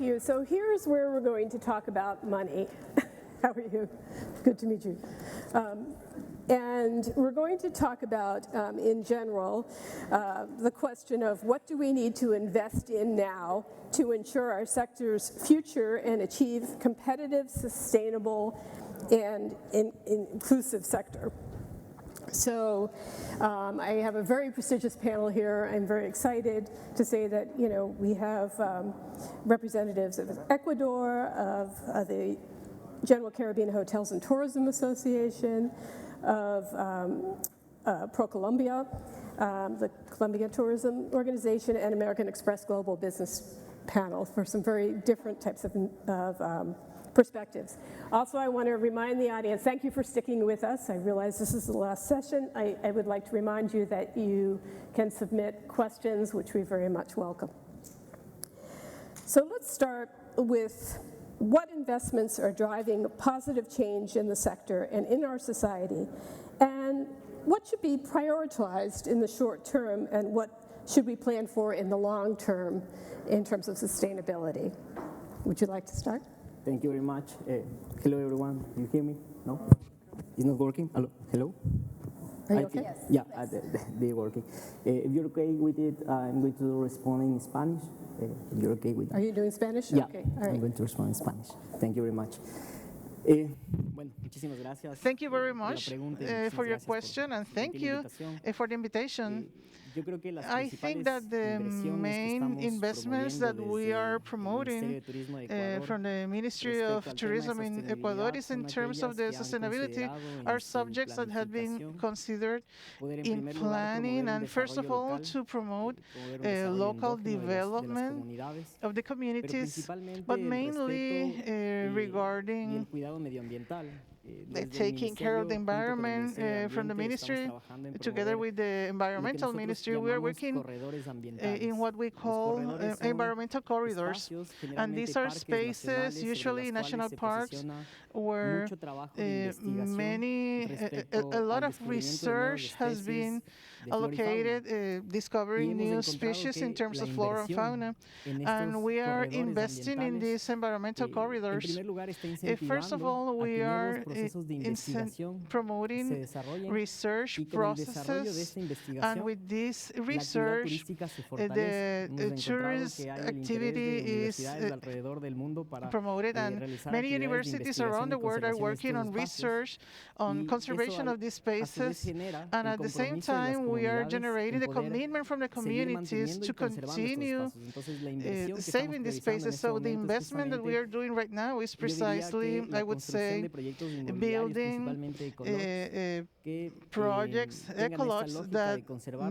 you. So here's where we're going to talk about money. How are you? Good to meet you. And we're going to talk about, in general, the question of what do we need to invest in now to ensure our sector's future and achieve competitive, sustainable, and inclusive sector. So I have a very prestigious panel here. I'm very excited to say that, we have representatives of Ecuador, of the General Caribbean Hotels and Tourism Association, of ProColombia, the Colombia Tourism Organization, and American Express Global Business panel for some very different types of perspectives. Also, I want to remind the audience, thank you for sticking with us. I realize this is the last session. I would like to remind you that you can submit questions, which we very much welcome. So let's start with what investments are driving positive change in the sector and in our society, and what should be prioritized in the short term, and what should we plan for in the long term in terms of sustainability. Would you like to start? Thank you very much. Hello, everyone. Do you hear me? No? It's not working? Hello? Are you okay? Yes. Yeah, they're working. If you're okay with it, I'm going to respond in Spanish. If you're okay with it. Are you doing Spanish? Yeah, okay. All right. I'm going to respond in Spanish. Thank you very much. Thank you very much for your question, and thank you for the invitation. I think that the main investments that we are promoting from the Ministry of Tourism in Ecuador is in terms of the sustainability are subjects that have been considered in planning, and first of all to promote local development of the communities, but mainly regarding taking care of the environment from the ministry. Together with the environmental ministry, we are working in what we call environmental corridors, and these are spaces, usually national parks, where a lot of research has been allocated, discovering new species in terms of flora and fauna, and we are investing in these environmental corridors. First of all, we are promoting research processes, and with this research, the tourist activity is promoted, and many universities around the world are working on research on conservation of these spaces, and at the same time we are generating the commitment from the communities to continue saving these spaces. So the investment that we are doing right now is precisely, I would say, building projects, ecologs, that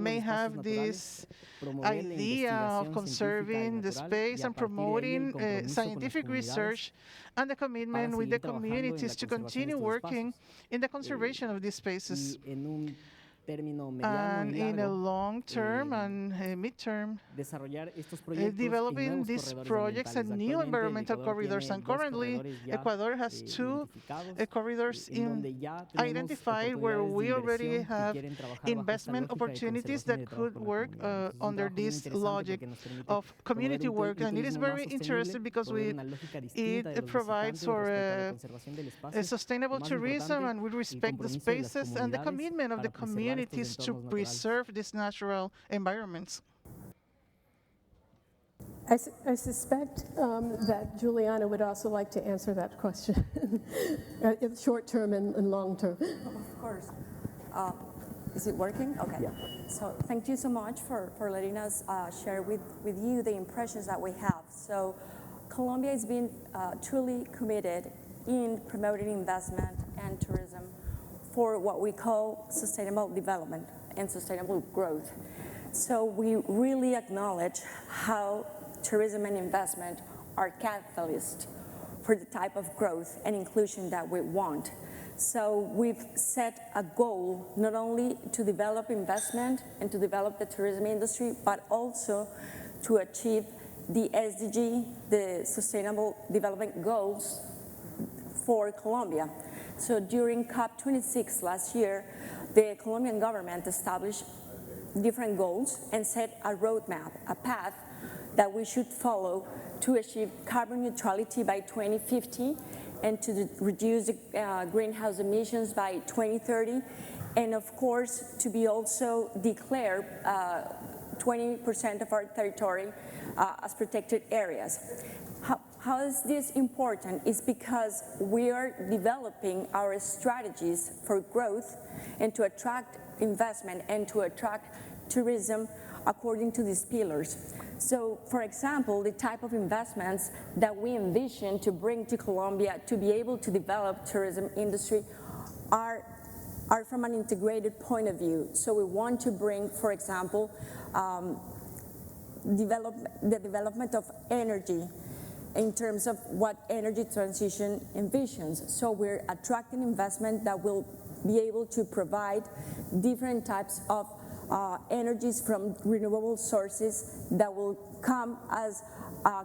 may have this idea of conserving the space and promoting scientific research, and the commitment with the communities to continue working in the conservation of these spaces. And in a long term and mid-term, developing these projects and new environmental corridors. And currently, Ecuador has two corridors identified where we already have investment opportunities that could work under this logic of community work. And it is very interesting because it provides for a sustainable tourism, and we respect the spaces and the commitment of the communities to preserve these natural environments. I suspect that Juliana would also like to answer that question, short term and long term. Of course. Is it working? Okay. Yeah. So thank you so much for letting us share with you the impressions that we have. So Colombia has been truly committed in promoting investment and tourism for what we call sustainable development and sustainable growth. So we really acknowledge how tourism and investment are catalysts for the type of growth and inclusion that we want. So we've set a goal not only to develop investment and to develop the tourism industry, but also to achieve the SDG, the Sustainable Development Goals for Colombia. So during COP26 last year, the Colombian government established different goals and set a roadmap, a path that we should follow to achieve carbon neutrality by 2050 and to reduce greenhouse emissions by 2030, and of course to be also declared 20% of our territory as protected areas. How is this important? It's because we are developing our strategies for growth and to attract investment and to attract tourism according to these pillars. So, for example, the type of investments that we envision to bring to Colombia to be able to develop tourism industry are from an integrated point of view. So we want to bring, for example, the development of energy in terms of what energy transition envisions. So we're attracting investment that will be able to provide different types of energies from renewable sources that will come as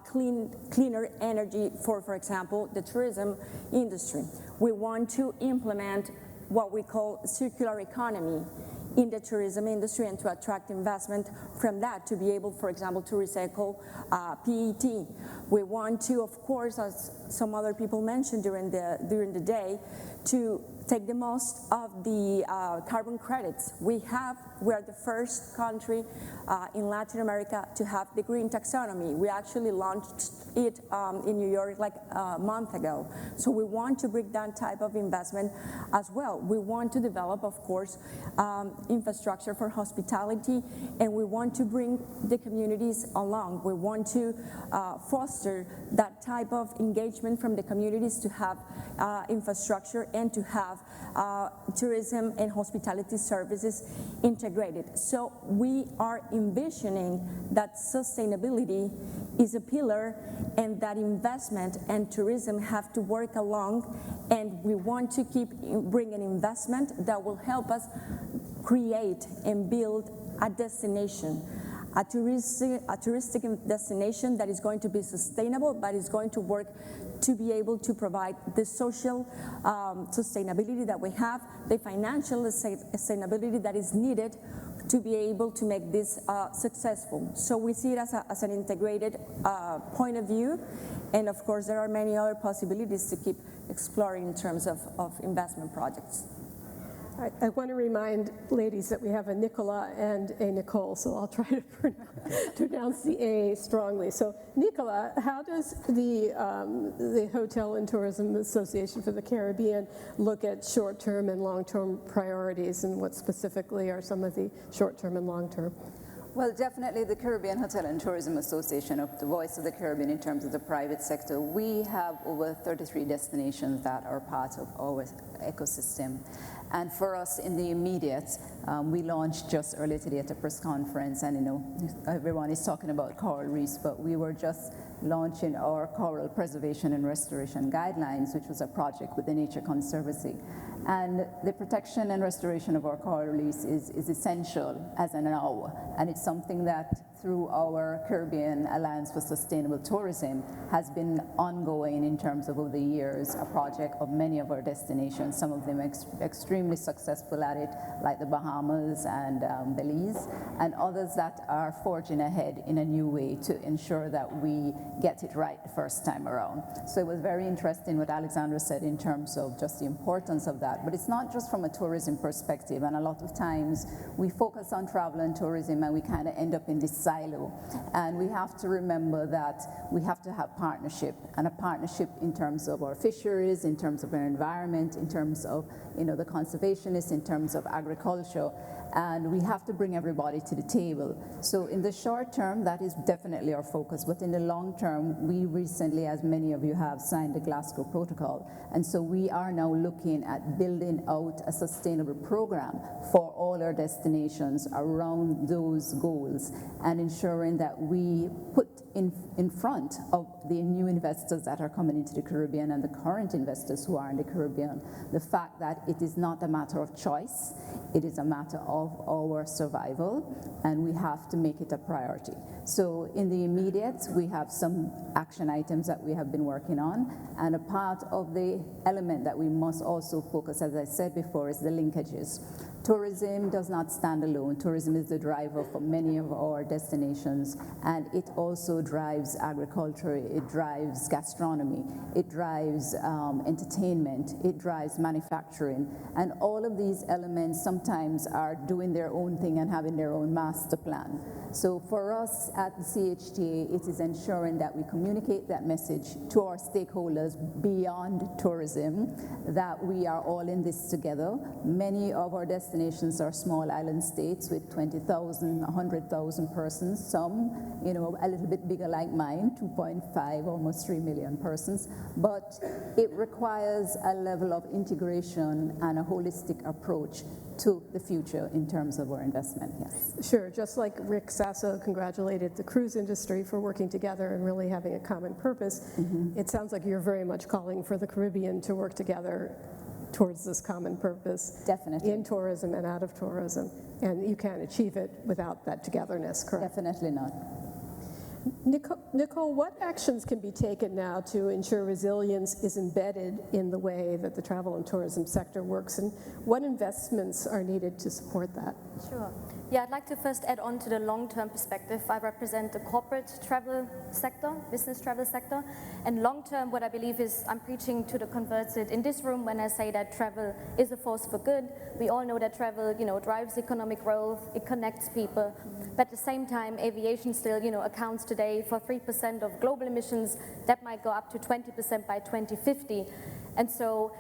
cleaner energy for example, the tourism industry. We want to implement what we call circular economy in the tourism industry and to attract investment from that to be able, for example, to recycle PET. We want to, of course, as some other people mentioned during the day, to take the most of the carbon credits. We are the first country in Latin America to have the green taxonomy. We actually launched it in New York like a month ago. So we want to bring that type of investment as well. We want to develop, of course, infrastructure for hospitality, and we want to bring the communities along. We want to foster that type of engagement from the communities to have infrastructure and to have tourism and hospitality services integrated. So we are envisioning that sustainability is a pillar and that investment and tourism have to work along, and we want to keep bringing investment that will help us create and build a destination, a touristic destination that is going to be sustainable, but is going to work to be able to provide the social sustainability that we have, the financial sustainability that is needed to be able to make this successful. So we see it as an integrated point of view, and of course there are many other possibilities to keep exploring in terms of investment projects. I want to remind ladies that we have a Nicola and a Nicole, so I'll try to pronounce the A strongly. So Nicola, how does the Hotel and Tourism Association for the Caribbean look at short-term and long-term priorities, and what specifically are some of the short-term and long-term? Well, definitely the Caribbean Hotel and Tourism Association, of the voice of the Caribbean in terms of the private sector. We have over 33 destinations that are part of our ecosystem. And for us in the immediate, we launched just earlier today at a press conference, and everyone is talking about coral reefs, but we were just launching our coral preservation and restoration guidelines, which was a project with the Nature Conservancy. And the protection and restoration of our coral reefs is essential as an now, and it's something that through our Caribbean Alliance for Sustainable Tourism has been ongoing in terms of over the years, a project of many of our destinations, some of them extremely successful at it, like the Bahamas and Belize, and others that are forging ahead in a new way to ensure that we get it right the first time around. So it was very interesting what Alexandra said in terms of just the importance of that, but it's not just from a tourism perspective, and a lot of times we focus on travel and tourism and we kind of end up in this silo, and we have to remember that we have to have partnership, and a partnership in terms of our fisheries, in terms of our environment, in terms of the conservationists, in terms of agriculture, and we have to bring everybody to the table. So in the short term, that is definitely our focus, but in the long term, we recently, as many of you have, signed the Glasgow Protocol, and so we are now looking at building out a sustainable program for all our destinations around those goals, and ensuring that we put in front of the new investors that are coming into the Caribbean and the current investors who are in the Caribbean, the fact that it is not a matter of choice, it is a matter of our survival, and we have to make it a priority. So in the immediate, we have some action items that we have been working on, and a part of the element that we must also focus, as I said before, is the linkages. Tourism does not stand alone. Tourism is the driver for many of our destinations, and it also drives agriculture, it drives gastronomy, it drives entertainment, it drives manufacturing, and all of these elements sometimes are doing their own thing and having their own master plan. So for us at the CHTA, it is ensuring that we communicate that message to our stakeholders beyond tourism, that we are all in this together. Many of our destinations are small island states with 20,000, 100,000 persons, some, you know, a little bit bigger like mine, 2.5, almost 3 million persons. But it requires a level of integration and a holistic approach to the future in terms of our investment, yes. Sure, just like Rick Sasso congratulated the cruise industry for working together and really having a common purpose, it sounds like you're very much calling for the Caribbean to work together towards this common purpose. Definitely. In tourism and out of tourism. And you can't achieve it without that togetherness, correct? Definitely not. Nicole, what actions can be taken now to ensure resilience is embedded in the way that the travel and tourism sector works, and what investments are needed to support that? Sure. Yeah, I'd like to first add on to the long-term perspective. I represent the corporate travel sector, business travel sector, and long-term what I believe is I'm preaching to the converted in this room when I say that travel is a force for good. We all know that travel, you know, drives economic growth, it connects people, but at the same time, aviation still, you know, accounts today for 3% of global emissions. That might go up to 20% by 2050, and so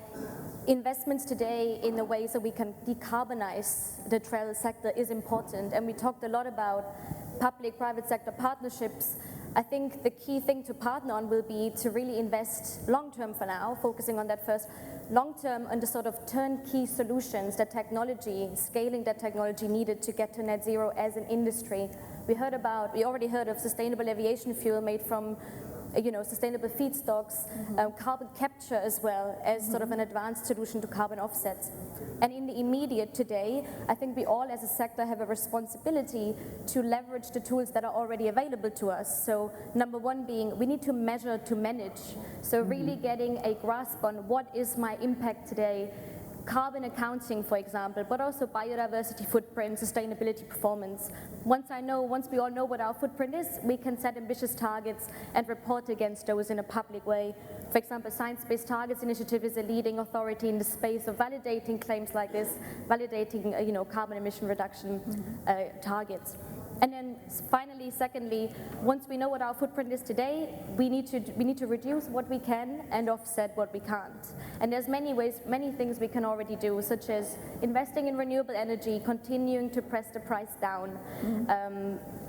investments today in the ways that we can decarbonize the travel sector is important, and we talked a lot about public-private sector partnerships. I think the key thing to partner on will be to really invest long-term for now, focusing on that first, long-term on the sort of turnkey solutions, the technology, scaling that technology needed to get to net zero as an industry. We already heard of sustainable aviation fuel made from sustainable feedstocks, carbon capture as well as sort of an advanced solution to carbon offsets. And in the immediate today, I think we all as a sector have a responsibility to leverage the tools that are already available to us. So number one being, we need to measure to manage. So really getting a grasp on what is my impact today, carbon accounting, for example, but also biodiversity footprint, sustainability performance. Once we all know what our footprint is, we can set ambitious targets and report against those in a public way. For example, Science-Based Targets Initiative is a leading authority in the space of validating claims like this, validating carbon emission reduction targets. And then finally, secondly, once we know what our footprint is today, we need to reduce what we can and offset what we can't. And there's many ways, many things we can already do, such as investing in renewable energy, continuing to press the price down.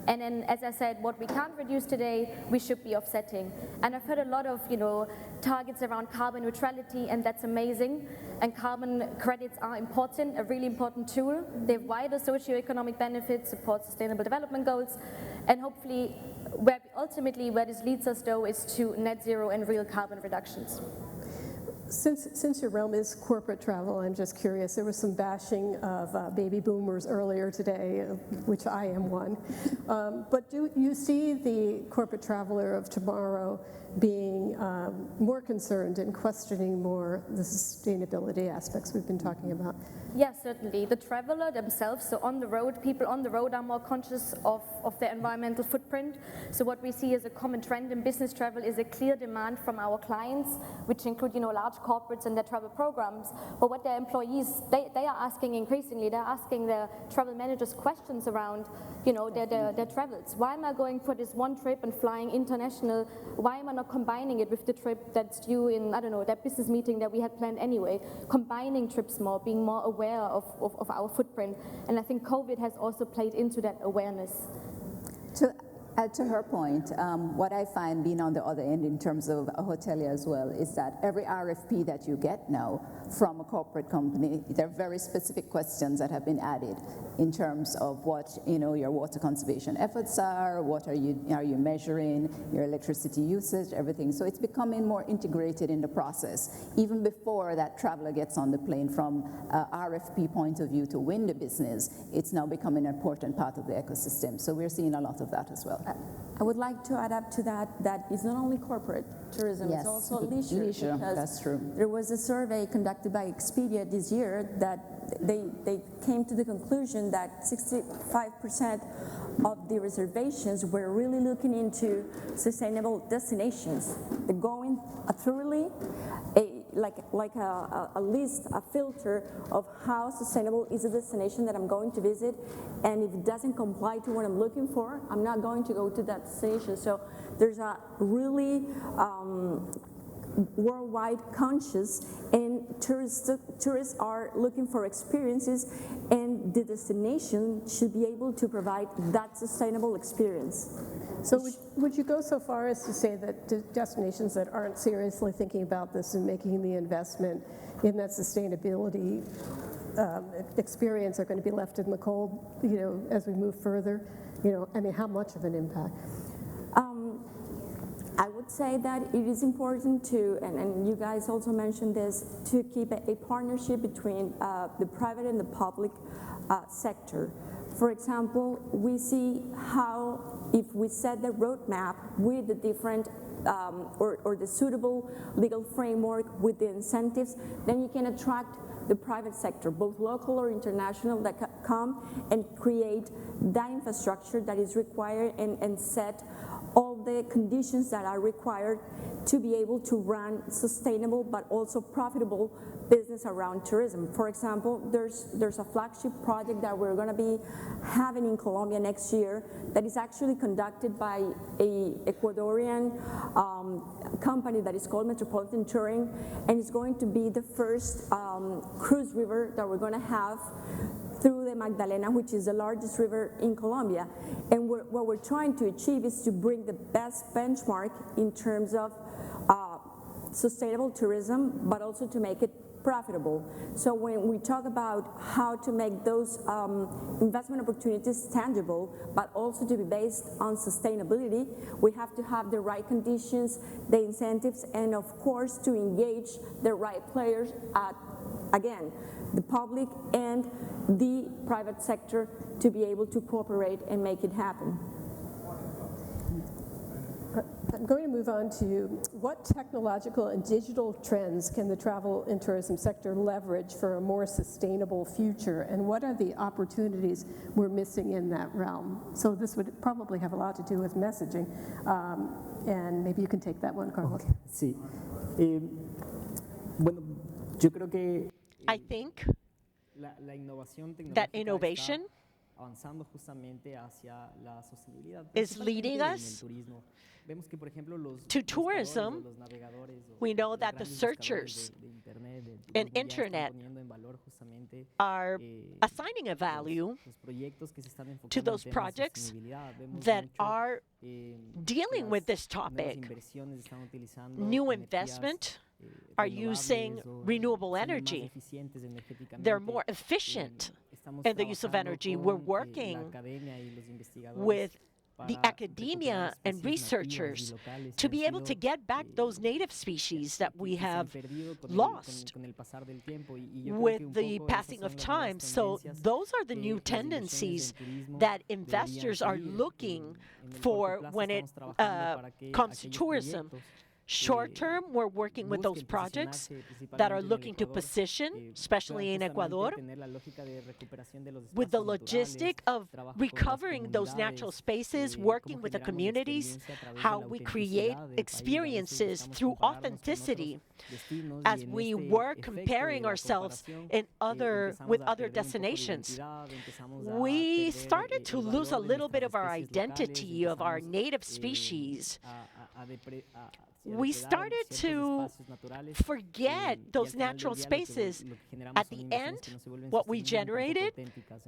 And then, as I said, what we can't reduce today, we should be offsetting. And I've heard a lot of, targets around carbon neutrality, and that's amazing. And carbon credits are important, a really important tool. They have wider socioeconomic benefits, support sustainable development goals, and hopefully, where this leads us, though, is to net zero and real carbon reductions. Since your realm is corporate travel, I'm just curious, there was some bashing of baby boomers earlier today, which I am one. But do you see the corporate traveler of tomorrow being more concerned and questioning more the sustainability aspects we've been talking about? Yeah, certainly. The traveler themselves, so on the road, people on the road are more conscious of their environmental footprint. So what we see as a common trend in business travel is a clear demand from our clients, which include, large corporates and their travel programs. But what their employees, they are asking increasingly, they're asking their travel managers questions around, their travels. Why am I going for this one trip and flying international? Why am I not combining it with the trip that's due in, that business meeting that we had planned anyway? Combining trips more, being more aware of our footprint. And I think COVID has also played into that awareness. To add to her point, what I find being on the other end in terms of a hotelier as well is that every RFP that you get now from a corporate company, there are very specific questions that have been added in terms of what your water conservation efforts are, what are you measuring, your electricity usage, everything. So it's becoming more integrated in the process. Even before that traveler gets on the plane, from a RFP point of view to win the business, it's now becoming an important part of the ecosystem. So we're seeing a lot of that as well. I would like to add up to that it's not only corporate tourism, yes, it's also leisure. That's true. There was a survey conducted by Expedia this year that they came to the conclusion that 65% of the reservations were really looking into sustainable destinations. They're going thoroughly a list, a filter of how sustainable is a destination that I'm going to visit, and if it doesn't comply to what I'm looking for, I'm not going to go to that destination. So there's a really worldwide conscious, and tourists are looking for experiences, and the destination should be able to provide that sustainable experience. So would you go so far as to say that destinations that aren't seriously thinking about this and making the investment in that sustainability experience are going to be left in the cold, as we move further? How much of an impact? I would say that it is important to, and you guys also mentioned this, to keep a partnership between the private and the public sector. For example, we see how if we set the roadmap with the different or the suitable legal framework with the incentives, then you can attract the private sector, both local or international, that come and create that infrastructure that is required and set all the conditions that are required to be able to run sustainable but also profitable business around tourism. For example, there's a flagship project that we're going to be having in Colombia next year that is actually conducted by a Ecuadorian company that is called Metropolitan Touring, and it's going to be the first cruise river that we're going to have through the Magdalena, which is the largest river in Colombia. And what we're trying to achieve is to bring the best benchmark in terms of sustainable tourism, but also to make it profitable. So when we talk about how to make those investment opportunities tangible, but also to be based on sustainability, we have to have the right conditions, the incentives, and of course to engage the right players at, again, the public and the private sector to be able to cooperate and make it happen. I'm going to move on to what technological and digital trends can the travel and tourism sector leverage for a more sustainable future, and what are the opportunities we're missing in that realm? So this would probably have a lot to do with messaging, and maybe you can take that one, Carlos. Okay. Sí. Bueno, yo creo que I think la innovación that tecnológica innovation está avanzando justamente hacia la sostenibilidad. is leading Principalmente en el us turismo. Vemos que, por ejemplo, los to buscadores tourism. o los navegadores o We know los that the grandes buscadores searchers de Internet, de turismo, and ya están Internet poniendo en valor justamente are eh, assigning a value los proyectos que se están enfocando to en those temas de projects sostenibilidad. Vemos that mucho, are dealing las with this nuevas topic. inversiones están utilizando New energías, investment are using renovables o renewable son más energy. eficientes energéticamente. They're more efficient Estamos in the use of trabajando energy. con, We're la working academia y los investigadores with the para academia recuperar and especies nativas y researchers locales to que be han able to sido, get back those native species that we que se han have perdido con lost con el pasar del tiempo. Y yo creo with que un the poco esas passing son of las nuevas time. So tendencias those are the que new las inversiones tendencies en turismo that deberían investors are seguir. looking En el for corto plazo when it estamos trabajando para que comes to aquellos tourism. proyectos Short term, we're working with those busquen projects posicionarse that are principalmente en el looking to Ecuador, position, puedan especially in justamente Ecuador, tener la lógica de recuperación de los with the espacios logistic naturales, of trabajo con las recovering those natural comunidades, spaces, cómo working with the generamos communities, experiencia a través de how la we create autenticidad del país. A veces experiences buscamos through compararnos con otros authenticity destinos y as en we este work efecto comparing de la ourselves comparación, in empezamos with a other perder un poco de destinations. identidad, empezamos a We perder, started to el lose a valor de little bit nuestras of our especies locales, identity of our empezamos, native species. a We started to forget those natural spaces. At the end, what we generated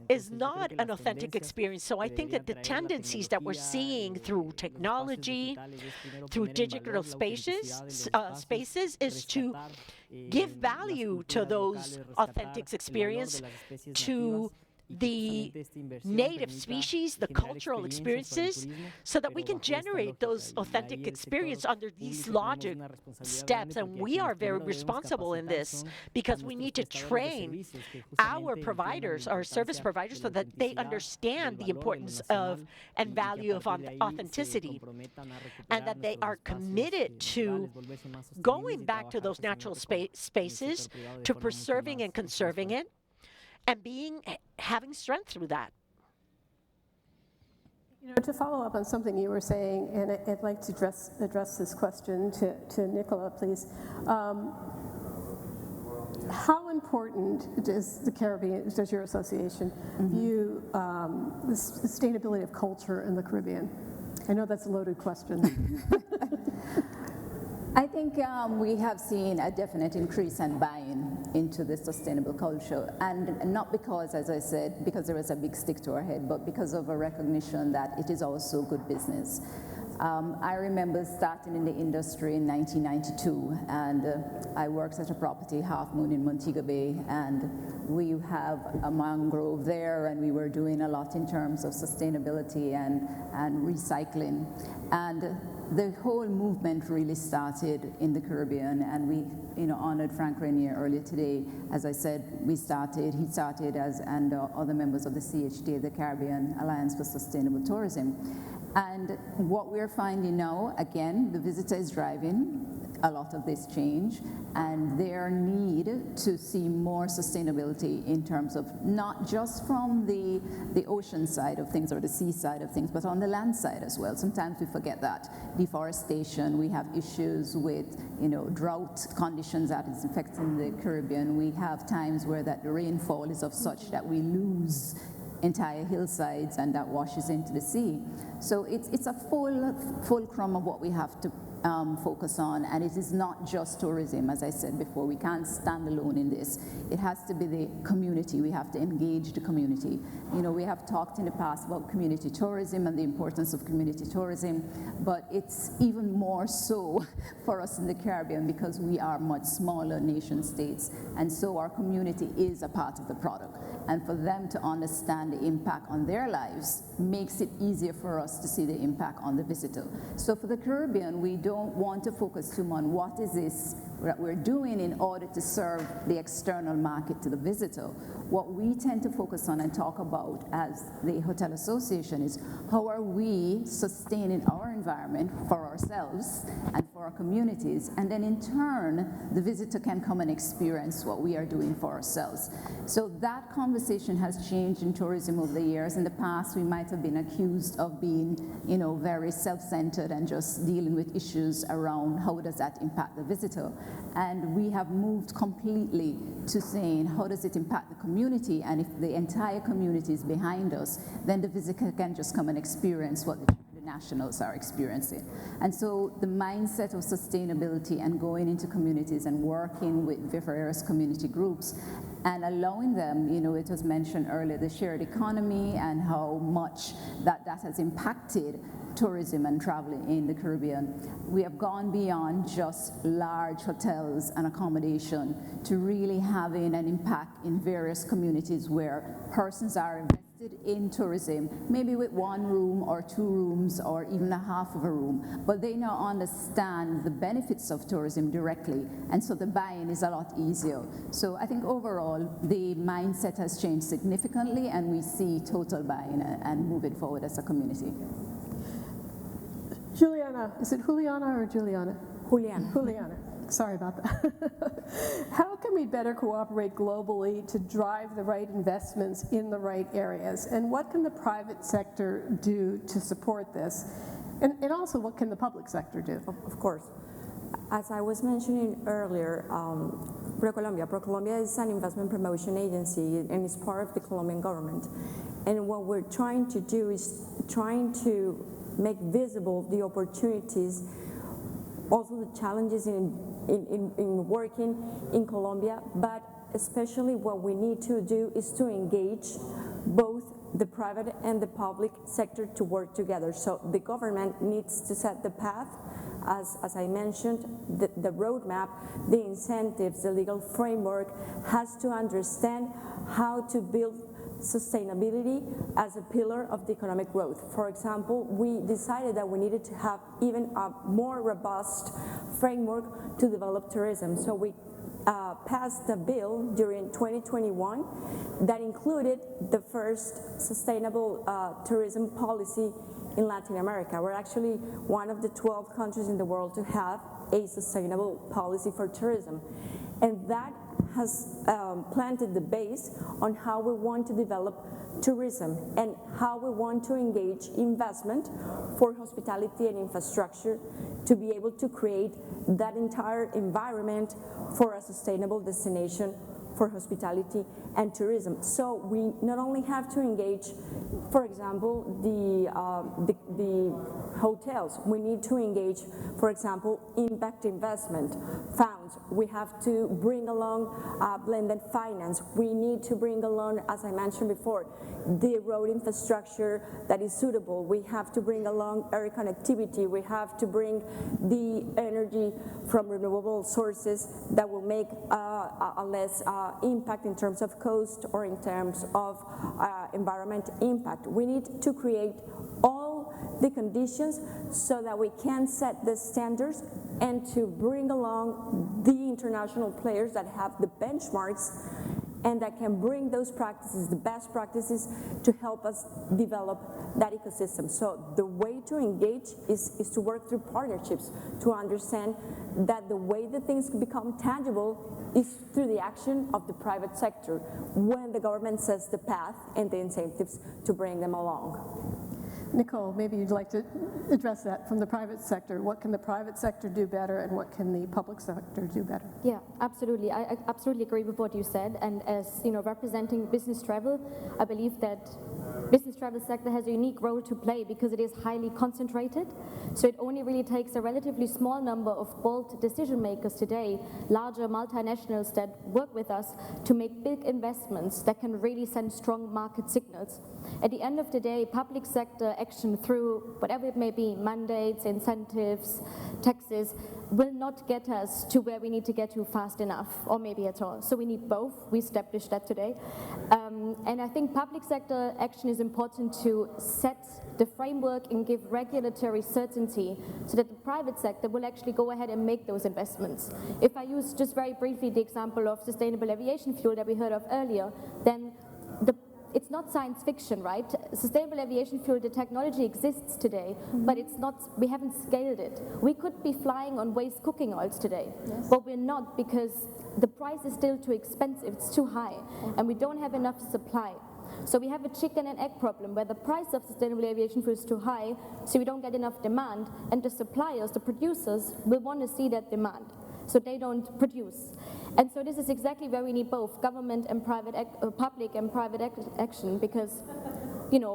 is not an authentic experience. So I think that the tendencies that we're seeing through technology, through digital spaces, is to give value to those authentic experiences, to the native species, the cultural experiences, so that we can generate those authentic experiences under these logic steps. And we are very responsible in this because we need to train our providers, our service providers, so that they understand the importance of and value of authenticity, and that they are committed to going back to those natural spaces, to preserving and conserving it, and having strength through that. You know, to follow up on something you were saying, and I'd like to address this question to Nicola, please. How important does the Caribbean, does your association view the sustainability of culture in the Caribbean? I know that's a loaded question. I think we have seen a definite increase in buy-in into the sustainable culture, and not because, as I said, because there is a big stick to our head, but because of a recognition that it is also good business. I remember starting in the industry in 1992, and I worked at a property, Half Moon in Montego Bay, and we have a mangrove there, and we were doing a lot in terms of sustainability and recycling. And the whole movement really started in the Caribbean, and we honored Frank Rainier earlier today. As I said, he started and other members of the CHD, the Caribbean Alliance for Sustainable Tourism. And what we're finding now, again, the visitor is driving a lot of this change, and their need to see more sustainability in terms of not just from the ocean side of things or the sea side of things, but on the land side as well. Sometimes we forget that. Deforestation, we have issues with drought conditions that is affecting the Caribbean. We have times where the rainfall is of such that we lose entire hillsides and that washes into the sea. So it's a fulcrum of what we have to focus on, and it is not just tourism. As I said before, we can't stand alone in this. It has to be the community. We have to engage the community. We have talked in the past about community tourism and the importance of community tourism, but it's even more so for us in the Caribbean because we are much smaller nation states, and so our community is a part of the product. And for them to understand the impact on their lives makes it easier for us to see the impact on the visitor. So for the Caribbean, we don't want to focus too much on what is this that we're doing in order to serve the external market to the visitor. What we tend to focus on and talk about as the Hotel Association is how are we sustaining our environment for ourselves and for our communities, and then in turn, the visitor can come and experience what we are doing for ourselves. So that conversation has changed in tourism over the years. In the past, we might have been accused of being, very self-centered and just dealing with issues around how does that impact the visitor. And we have moved completely to saying, how does it impact the community? And if the entire community is behind us, then the visitor can just come and experience what the nationals are experiencing. And so the mindset of sustainability and going into communities and working with various community groups and allowing them, it was mentioned earlier, the shared economy and how much that has impacted tourism and traveling in the Caribbean. We have gone beyond just large hotels and accommodation to really having an impact in various communities where persons are invested in tourism, maybe with one room or two rooms or even a half of a room, but they now understand the benefits of tourism directly, and so the buy-in is a lot easier. So I think overall the mindset has changed significantly, and we see total buy-in and moving forward as a community. Juliana, is it Juliana or Juliana? Juliana. Juliana. Sorry about that. How can we better cooperate globally to drive the right investments in the right areas? And what can the private sector do to support this? And also, what can the public sector do? Of course. As I was mentioning earlier, ProColombia is an investment promotion agency and is part of the Colombian government. And what we're trying to do is trying to make visible the opportunities, also the challenges in working in Colombia, but especially what we need to do is to engage both the private and the public sector to work together. So the government needs to set the path, as I mentioned, the roadmap, the incentives, the legal framework has to understand how to build sustainability as a pillar of the economic growth. For example, we decided that we needed to have even a more robust framework to develop tourism. So we passed a bill during 2021 that included the first sustainable tourism policy in Latin America. We're actually one of the 12 countries in the world to have a sustainable policy for tourism. And that has planted the base on how we want to develop tourism and how we want to engage investment for hospitality and infrastructure to be able to create that entire environment for a sustainable destination for hospitality and tourism. So we not only have to engage, for example, the hotels. We need to engage, for example, impact investment funds. We have to bring along blended finance. We need to bring along, as I mentioned before, the road infrastructure that is suitable. We have to bring along air connectivity. We have to bring the energy from renewable sources that will make a less impact in terms of cost or in terms of environment impact. We need to create all the conditions so that we can set the standards and to bring along the international players that have the benchmarks and that can bring those practices, the best practices, to help us develop that ecosystem. So the way to engage is to work through partnerships, to understand that the way that things become tangible is through the action of the private sector when the government sets the path and the incentives to bring them along. Nicole, maybe you'd like to address that from the private sector. What can the private sector do better and what can the public sector do better? Yeah, absolutely. I absolutely agree with what you said. And as representing business travel, I believe that business travel sector has a unique role to play because it is highly concentrated. So it only really takes a relatively small number of bold decision makers today, larger multinationals that work with us to make big investments that can really send strong market signals. At the end of the day, public sector action through whatever it may be, mandates, incentives, taxes, will not get us to where we need to get to fast enough, or maybe at all. So we need both. We established that today. And I think public sector action is important to set the framework and give regulatory certainty so that the private sector will actually go ahead and make those investments. If I use just very briefly the example of sustainable aviation fuel that we heard of earlier, then it's not science fiction, right? Sustainable aviation fuel, the technology exists today, but it's not, we haven't scaled it. We could be flying on waste cooking oils today, but we're not because the price is still too expensive, it's too high, and we don't have enough supply. So we have a chicken and egg problem where the price of sustainable aviation fuel is too high, so we don't get enough demand, and the suppliers, the producers, will want to see that demand. So they don't produce. And so this is exactly where we need both government and public and private action because,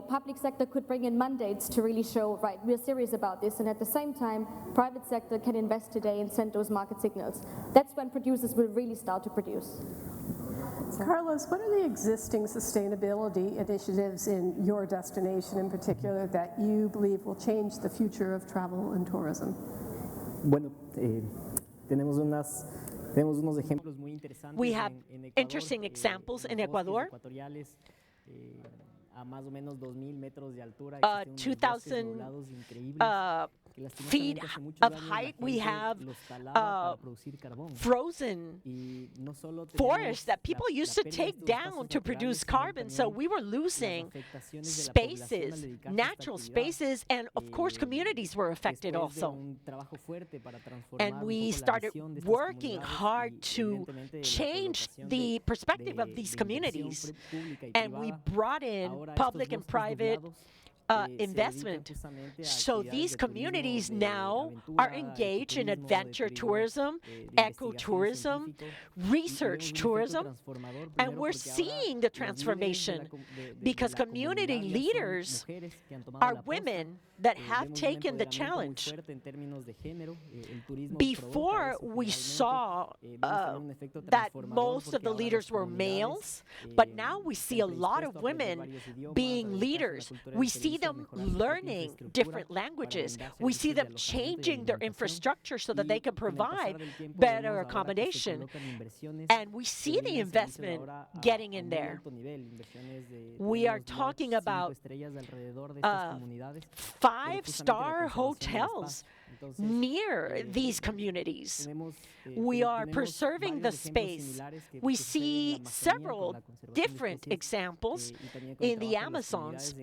public sector could bring in mandates to really show, right, we're serious about this. And at the same time, private sector can invest today and send those market signals. That's when producers will really start to produce. Carlos, what are the existing sustainability initiatives in your destination in particular that you believe will change the future of travel and tourism? Bueno, tenemos unos ejemplos muy interesantes. We have interesting examples in Ecuador. A más o menos 2,000 metros de altura. 2,000 feet of height, we have frozen forests that people used to take down to produce carbon. So we were losing spaces, natural spaces, and of course communities were affected also. And we started working hard to change the perspective of these communities. And we brought in public and private investment. So these communities now are engaged in adventure tourism, ecotourism, research tourism, and we're seeing the transformation because community leaders are women that have taken the challenge. Before we saw that most of the leaders were males, but now we see a lot of women being leaders. We see them learning different languages. We see them changing their infrastructure so that they can provide better accommodation. And we see the investment getting in there. We are talking about 5-star hotels near these communities. We are preserving the space. We see several different examples in the Amazons.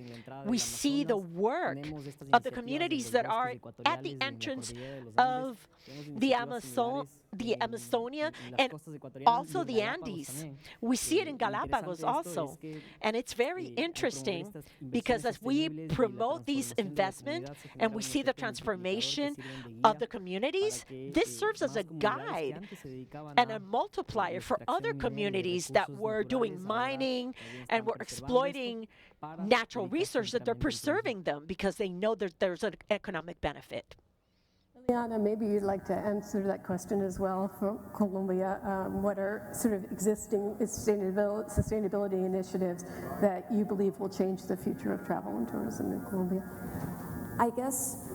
We see the work of the communities that are at the entrance of the the Amazonia and also the Andes. We see it in Galapagos also. And it's very interesting because as we promote these investments and we see the transformation of the communities, this serves as a guide and a multiplier for other communities that were doing mining and were exploiting natural resources, that they're preserving them because they know that there's an economic benefit. Liliana, maybe you'd like to answer that question as well for Colombia. What are sort of existing sustainability initiatives that you believe will change the future of travel and tourism in Colombia? I guess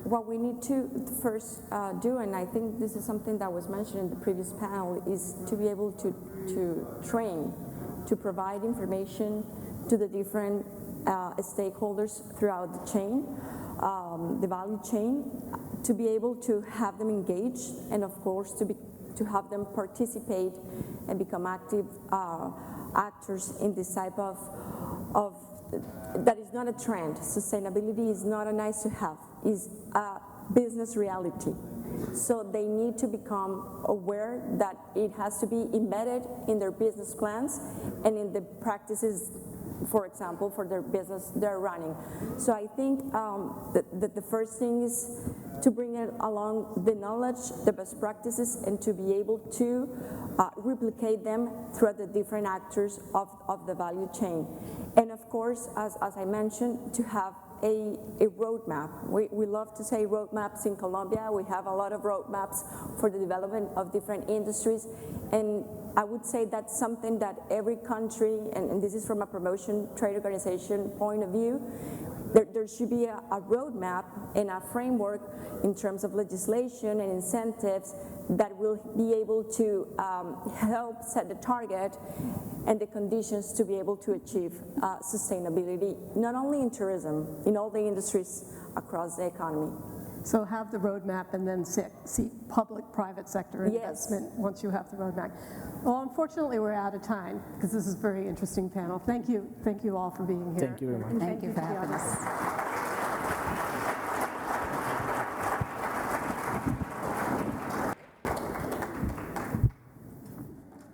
what we need to first do, and I think this is something that was mentioned in the previous panel, is to be able to train, to provide information to the different stakeholders throughout the chain, the value chain, to be able to have them engaged, and of course to have them participate and become active actors in this type of that is not a trend. Sustainability is not a nice to have, is a business reality. So they need to become aware that it has to be embedded in their business plans and in the practices, for example, for their business they're running. So I think that the first thing is to bring it along the knowledge, the best practices, and to be able to replicate them throughout the different actors of the value chain. And of course, as I mentioned, to have a roadmap. We love to say roadmaps in Colombia. We have a lot of roadmaps for the development of different industries. And I would say that's something that every country, and this is from a promotion trade organization point of view, there should be a roadmap and a framework in terms of legislation and incentives that will be able to help set the target and the conditions to be able to achieve sustainability, not only in tourism, in all the industries across the economy. So have the roadmap and then seek public-private sector investment once you have the roadmap. Well, unfortunately, we're out of time because this is a very interesting panel. Thank you all for being here. Thank you very much. Thank you for having us.